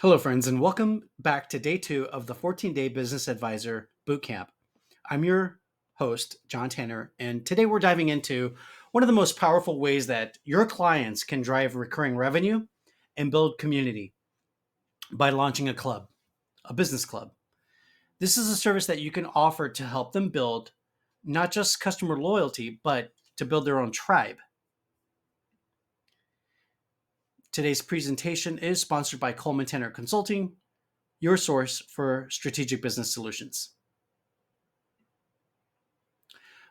Hello, friends, and welcome back to day 2 of the 14-day Business Advisor Bootcamp. I'm your host, John Tanner, and today we're diving into one of the most powerful ways that your clients can drive recurring revenue and build community by launching a club, a business club. This is a service that you can offer to help them build not just customer loyalty, but to build their own tribe. Today's presentation is sponsored by Coleman Tanner Consulting, your source for strategic business solutions.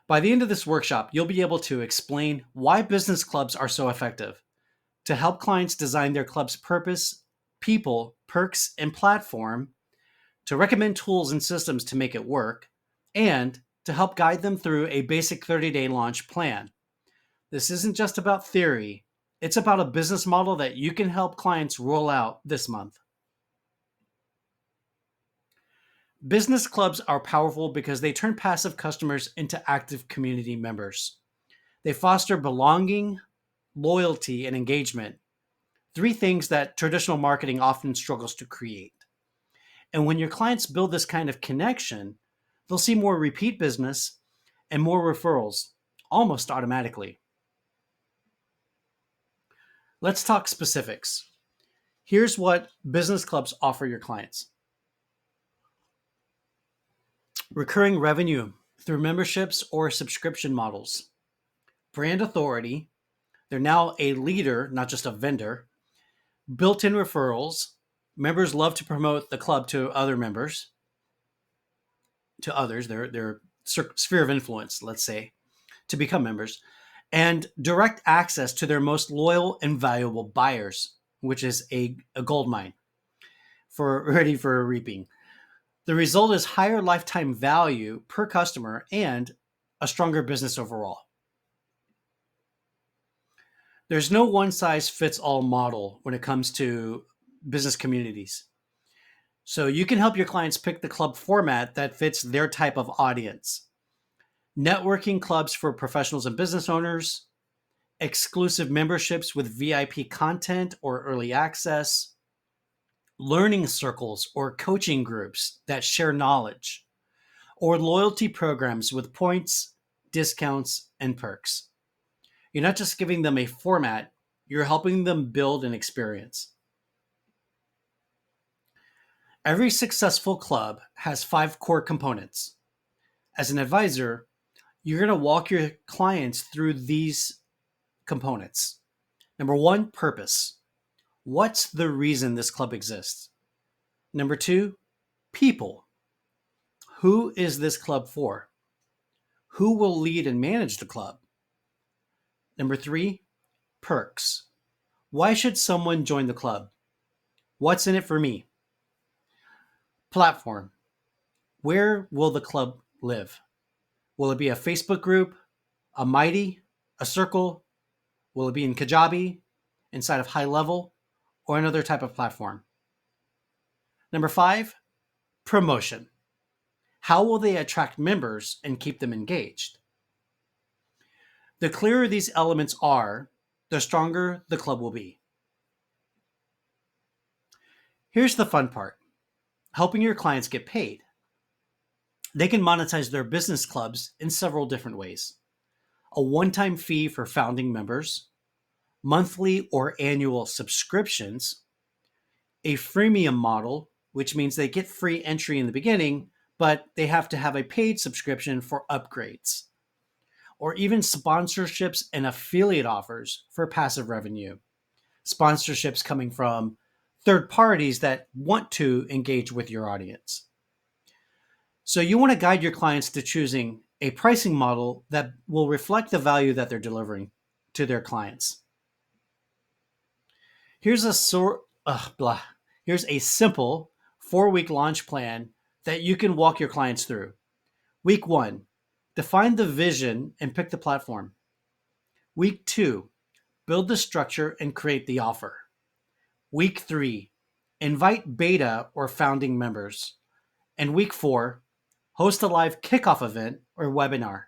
By the end of this workshop, you'll be able to explain why business clubs are so effective, to help clients design their club's purpose, people, perks, and platform, to recommend tools and systems to make it work, and to help guide them through a basic 30-day launch plan. This isn't just about theory, it's about a business model that you can help clients roll out this month. Business clubs are powerful because they turn passive customers into active community members. They foster belonging, loyalty, and engagement, three things that traditional marketing often struggles to create. And when your clients build this kind of connection, they'll see more repeat business and more referrals almost automatically. Let's talk specifics. Here's what business clubs offer your clients: recurring revenue through memberships or subscription models, brand authority. They're now a leader, not just a vendor. Built-in referrals. Members love to promote the club to other members, to others, their sphere of influence, let's say, to become members. And direct access to their most loyal and valuable buyers, which is a gold mine ready for reaping. The result is higher lifetime value per customer and a stronger business overall. There's no one-size-fits-all model when it comes to business communities. So you can help your clients pick the club format that fits their type of audience. Networking clubs for professionals and business owners, exclusive memberships with VIP content or early access, learning circles or coaching groups that share knowledge, or loyalty programs with points, discounts, and perks. You're not just giving them a format, you're helping them build an experience. Every successful club has 5 core components. As an advisor, you're going to walk your clients through these components. Number 1, purpose. What's the reason this club exists? Number 2, people. Who is this club for? Who will lead and manage the club? Number 3, perks. Why should someone join the club? What's in it for me? Platform. Where will the club live? Will it be a Facebook group, a Mighty, a Circle? Will it be in Kajabi, inside of High Level, or another type of platform? Number 5, promotion. How will they attract members and keep them engaged? The clearer these elements are, the stronger the club will be. Here's the fun part: helping your clients get paid. They can monetize their business clubs in several different ways: a one-time fee for founding members, monthly or annual subscriptions, a freemium model, which means they get free entry in the beginning, but they have to have a paid subscription for upgrades, or even sponsorships and affiliate offers for passive revenue. Sponsorships coming from third parties that want to engage with your audience. So you want to guide your clients to choosing a pricing model that will reflect the value that they're delivering to their clients. Here's a simple 4-week launch plan that you can walk your clients through. Week 1, define the vision and pick the platform. Week 2, build the structure and create the offer. Week 3, invite beta or founding members. And week 4, host a live kickoff event or webinar.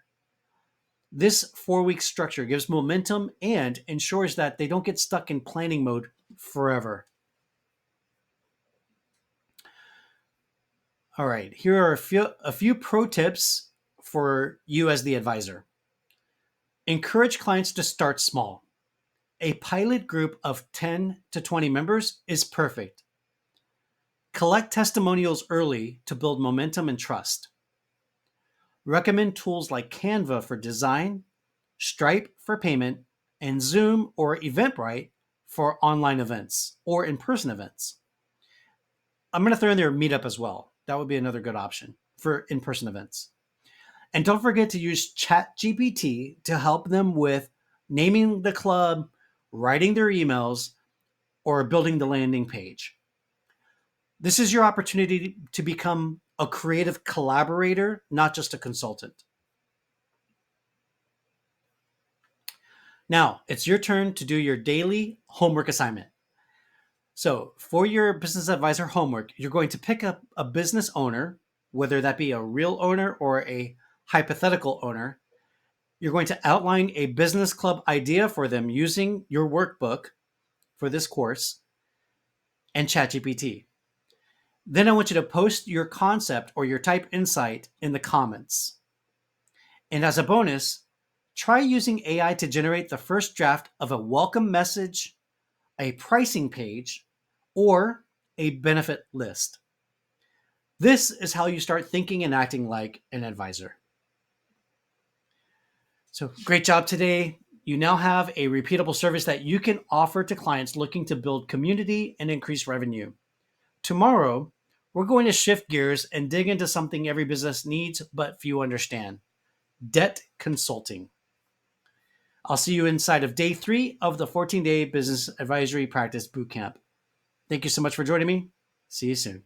This 4-week structure gives momentum and ensures that they don't get stuck in planning mode forever. All right, here are a few pro tips for you as the advisor. Encourage clients to start small. A pilot group of 10 to 20 members is perfect. Collect testimonials early to build momentum and trust. Recommend tools like Canva for design, Stripe for payment, and Zoom or Eventbrite for online events or in person events. I'm going to throw in there Meetup as well. That would be another good option for in person events. And don't forget to use ChatGPT to help them with naming the club, writing their emails, or building the landing page. This is your opportunity to become a creative collaborator, not just a consultant. Now, it's your turn to do your daily homework assignment. So, for your business advisor homework, you're going to pick up a business owner, whether that be a real owner or a hypothetical owner. You're going to outline a business club idea for them using your workbook for this course and ChatGPT. Then I want you to post your concept or your type insight in the comments. And as a bonus, try using AI to generate the first draft of a welcome message, a pricing page, or a benefit list. This is how you start thinking and acting like an advisor. So, great job today. You now have a repeatable service that you can offer to clients looking to build community and increase revenue. Tomorrow, we're going to shift gears and dig into something every business needs but few understand: debt consulting. I'll see you inside of day 3 of the 14-day business advisory practice bootcamp. Thank you so much for joining me. See you soon.